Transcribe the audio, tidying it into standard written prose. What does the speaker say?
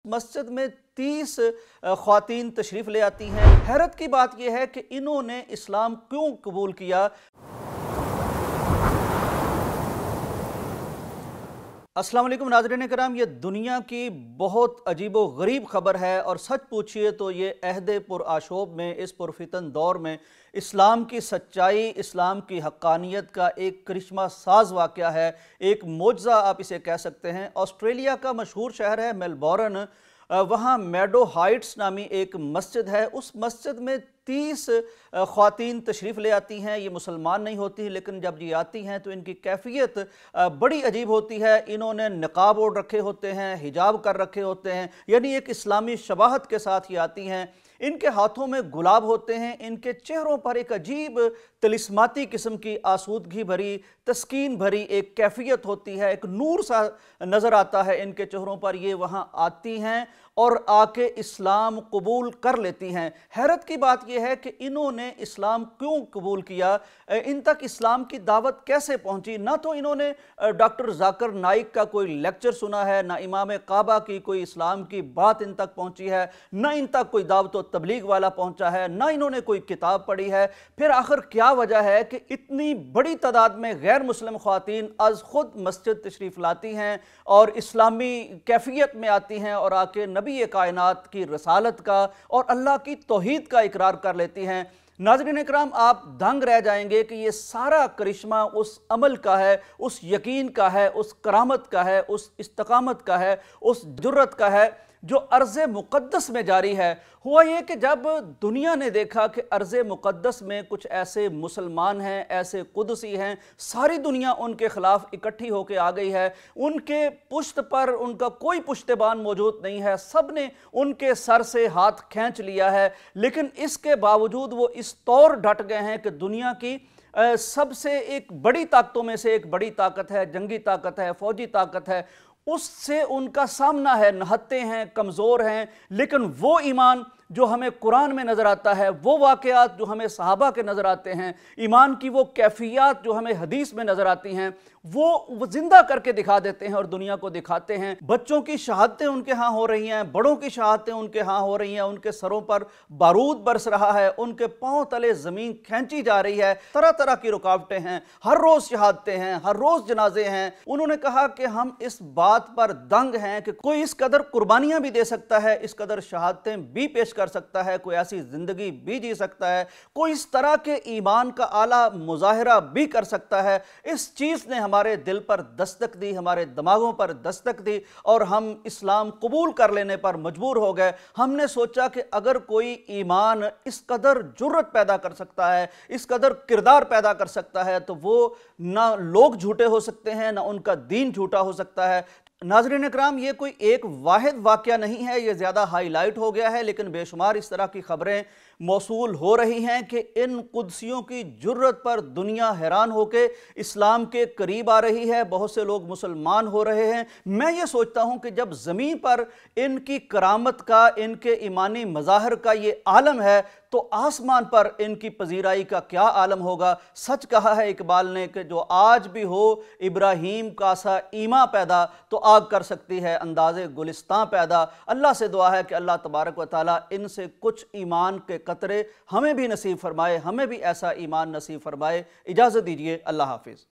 मस्जिद में 30 ख्वातीन तशरीफ़ ले आती हैं। हैरत की बात यह है कि इन्होंने इस्लाम क्यों कबूल किया। अस्सलाम वालेकुम नाज़रीन कराम, ये दुनिया की बहुत अजीबो गरीब ख़बर है और सच पूछिए तो ये अहद पुरआशोब में, इस पुरफितन दौर में इस्लाम की सच्चाई, इस्लाम की हक्कानियत का एक करिश्मा साज वाक़या है, एक मोजज़ा आप इसे कह सकते हैं। ऑस्ट्रेलिया का मशहूर शहर है मेलबोर्न, वहाँ मेडो हाइट्स नामी एक मस्जिद है। उस मस्जिद में 30 ख्वातीन तशरीफ़ ले आती हैं। ये मुसलमान नहीं होती, लेकिन जब ये आती हैं तो इनकी कैफियत बड़ी अजीब होती है। इन्होंने निकाब ओढ़ रखे होते हैं, हिजाब कर रखे होते हैं, यानी एक इस्लामी शबाहत के साथ ये आती हैं। इनके हाथों में गुलाब होते हैं, इनके चेहरों पर एक अजीब तिलिस्माती किस्म की आसूदगी भरी, तस्कीन भरी एक कैफियत होती है, एक नूर सा नज़र आता है इनके चेहरों पर। ये वहाँ आती हैं और आके इस्लाम कबूल कर लेती हैं। हैरत की बात यह है कि इन्होंने इस्लाम क्यों कबूल किया, इन तक इस्लाम की दावत कैसे पहुंची। ना तो इन्होंने डॉक्टर जाकिर नाइक का कोई लेक्चर सुना है, ना इमाम काबा की कोई इस्लाम की बात इन तक पहुंची है, ना इन तक कोई दावत व तबलीग वाला पहुंचा है, ना इन्होंने कोई किताब पढ़ी है। फिर आखिर क्या वजह है कि इतनी बड़ी तादाद में गैर मुस्लिम ख्वातीन आज खुद मस्जिद तशरीफ़ लाती हैं और इस्लामी कैफियत में आती हैं और आके नबी कायनात की रसालत का और अल्लाह की तौहीद का इकरार कर लेती हैं। नाज़रीन इकराम, आप दंग रह जाएंगे कि ये सारा करिश्मा उस अमल का है, उस यकीन का है, उस करामत का है, उस इस्तकामत का है, उस जुर्रत का है जो अर्ज़ मुक़द्दस में जारी है। हुआ ये कि जब दुनिया ने देखा कि अर्ज़ मुक़द्दस में कुछ ऐसे मुसलमान हैं, ऐसे कुदसी हैं, सारी दुनिया उनके ख़िलाफ़ इकट्ठी होकर आ गई है, उनके पुश्त पर उनका कोई पुश्तबान मौजूद नहीं है, सब ने उनके सर से हाथ खींच लिया है, लेकिन इसके बावजूद वो इस तौर डट गए हैं कि दुनिया की सबसे एक बड़ी ताकतों में से एक बड़ी ताकत है, जंगी ताकत है, फ़ौजी ताकत है, उससे उनका सामना है। नहत्ते हैं, कमज़ोर हैं, लेकिन वो ईमान जो हमें कुरान में नज़र आता है, वो वाक़यात जो हमें सहाबा के नज़र आते हैं, ईमान की वो कैफियत जो हमें हदीस में नज़र आती हैं, वो ज़िंदा करके दिखा देते हैं और दुनिया को दिखाते हैं। बच्चों की शहादतें उनके यहाँ हो रही हैं, बड़ों की शहादतें उनके यहाँ हो रही हैं, उनके सरों पर बारूद बरस रहा है, उनके पाँव तले ज़मीन खींची जा रही है, तरह तरह की रुकावटें हैं, हर रोज़ शहादतें हैं, हर रोज़ जनाजे हैं। उन्होंने कहा कि हम इस बात पर दंग हैं कि कोई इस कदर कुर्बानियाँ भी दे सकता है, इस कदर शहादतें भी पेश कर सकता है, कोई ऐसी ज़िंदगी भी जी सकता है, कोई इस तरह के ईमान का आला मुज़ाहिरा भी कर सकता है। इस चीज़ ने हमारे दिल पर दस्तक दी, हमारे दिमागों पर दस्तक दी और हम इस्लाम कबूल कर लेने पर मजबूर हो गए। हमने सोचा कि अगर कोई ईमान इस कदर जुर्रत पैदा कर सकता है, इस कदर किरदार पैदा कर सकता है, तो वो ना लोग झूठे हो सकते हैं, ना उनका दीन झूठा हो सकता है। नाज़रीन इकराम, ये कोई एक वाहिद वाक़या नहीं है, ये ज़्यादा हाईलाइट हो गया है, लेकिन बेशुमार इस तरह की ख़बरें मौसूल हो रही हैं कि इन कुदसियों की जुर्रत पर दुनिया हैरान होकर इस्लाम के करीब आ रही है, बहुत से लोग मुसलमान हो रहे हैं। मैं ये सोचता हूँ कि जब ज़मीन पर इनकी करामत का, इनके ईमानी मज़ाहिर का ये आलम है, तो आसमान पर इनकी पजीराई का क्या आलम होगा। सच कहा है इकबाल ने कि जो आज भी हो इब्राहीम का सा ईमा पैदा, तो आग कर सकती है अंदाज़े गुलिस्तां पैदा। अल्लाह से दुआ है कि अल्लाह तबारक व तआला इनसे कुछ ईमान के कतरे हमें भी नसीब फरमाए, हमें भी ऐसा ईमान नसीब फरमाए। इजाज़त दीजिए, अल्लाह हाफिज़।